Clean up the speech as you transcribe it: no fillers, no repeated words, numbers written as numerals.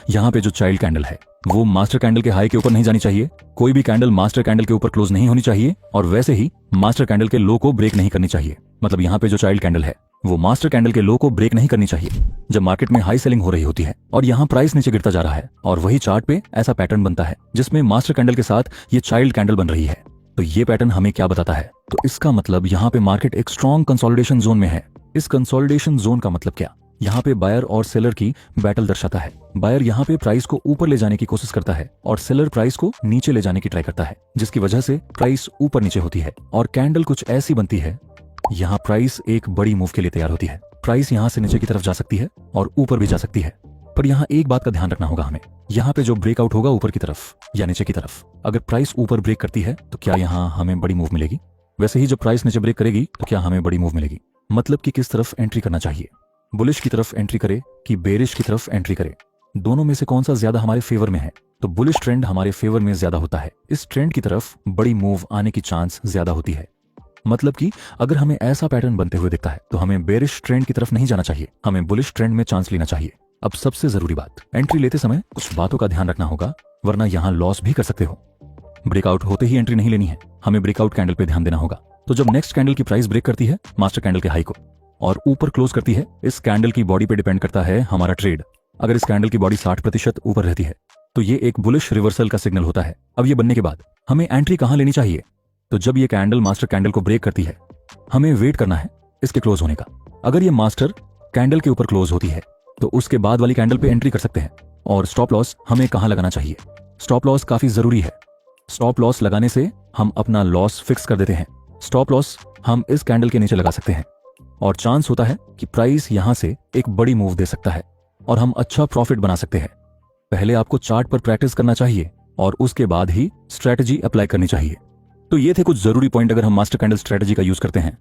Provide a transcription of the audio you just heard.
यहाँ पे जो चाइल्ड कैंडल है वो मास्टर कैंडल के हाई के ऊपर नहीं जानी चाहिए। कोई भी कैंडल मास्टर कैंडल के ऊपर क्लोज नहीं होनी चाहिए और वैसे ही मास्टर कैंडल के लो को ब्रेक नहीं करनी चाहिए। मतलब यहाँ पे जो चाइल्ड कैंडल है वो मास्टर कैंडल के लो को ब्रेक नहीं करनी चाहिए जब मार्केट में हाई सेलिंग हो रही होती है और यहाँ प्राइस नीचे गिरता जा रहा है और वही चार्ट पे ऐसा पैटर्न बनता है जिसमें मास्टर कैंडल के साथ ये चाइल्ड कैंडल बन रही है। तो ये पैटर्न हमें क्या बताता है? तो इसका मतलब यहाँ पे मार्केट एक स्ट्रॉन्ग कंसोलिडेशन जोन में है। इस कंसोलिडेशन जोन का मतलब क्या? यहाँ पे बायर और सेलर की बैटल दर्शाता है। बायर यहाँ पे प्राइस को ऊपर ले जाने की कोशिश करता है और सेलर प्राइस को नीचे ले जाने की ट्राई करता है, जिसकी वजह से प्राइस ऊपर नीचे होती है और कैंडल कुछ ऐसी बनती है। यहाँ प्राइस एक बड़ी मूव के लिए तैयार होती है। प्राइस यहाँ से नीचे की तरफ जा सकती है और ऊपर भी जा सकती है, पर यहाँ एक बात का ध्यान रखना होगा हमें। यहाँ पे जो ब्रेकआउट होगा ऊपर की तरफ या नीचे की तरफ, अगर प्राइस ऊपर ब्रेक करती है तो क्या यहाँ हमें बड़ी मूव मिलेगी? वैसे ही जब प्राइस नीचे ब्रेक करेगी तो क्या हमें बड़ी मूव मिलेगी? मतलब कि किस तरफ एंट्री करना चाहिए, बुलिश की तरफ एंट्री करे कि बेरिश की तरफ एंट्री करे, दोनों में से कौन सा ज्यादा हमारे फेवर में है? तो बुलिश ट्रेंड हमारे फेवर में ज्यादा होता है। इस ट्रेंड की तरफ बड़ी मूव आने की चांस ज्यादा होती है। मतलब कि अगर हमें ऐसा पैटर्न बनते हुए दिखता है तो हमें बेरिश ट्रेंड की तरफ नहीं जाना चाहिए, हमें बुलिश ट्रेंड में चांस लेना चाहिए। अब सबसे जरूरी बात, एंट्री लेते समय कुछ बातों का ध्यान रखना होगा, वरना यहाँ लॉस भी कर सकते हो। ब्रेकआउट होते ही एंट्री नहीं लेनी है, हमें ब्रेकआउट कैंडल पे ध्यान देना होगा। तो जब नेक्स्ट कैंडल की प्राइस ब्रेक करती है मास्टर कैंडल के हाई को और ऊपर क्लोज करती है, इस कैंडल की बॉडी पे डिपेंड करता है हमारा ट्रेड। अगर इस कैंडल की बॉडी 60% ऊपर रहती है तो ये एक बुलिश रिवर्सल का सिग्नल होता है। अब ये बनने के बाद हमें एंट्री कहां लेनी चाहिए? तो जब ये कैंडल मास्टर कैंडल को ब्रेक करती है हमें वेट करना है इसके क्लोज होने का। अगर ये मास्टर कैंडल के ऊपर क्लोज होती है तो उसके बाद वाली कैंडल पे एंट्री कर सकते हैं। और स्टॉप लॉस हमें कहां लगाना चाहिए? स्टॉप लॉस काफी जरूरी है। स्टॉप लॉस लगाने से हम अपना लॉस फिक्स कर देते हैं। स्टॉप लॉस हम इस कैंडल के नीचे लगा सकते हैं और चांस होता है कि प्राइस यहां से एक बड़ी मूव दे सकता है और हम अच्छा प्रॉफिट बना सकते हैं। पहले आपको चार्ट पर प्रैक्टिस करना चाहिए और उसके बाद ही स्ट्रेटजी अप्लाई करनी चाहिए। तो ये थे कुछ जरूरी पॉइंट अगर हम मास्टर कैंडल स्ट्रेटजी का यूज करते हैं।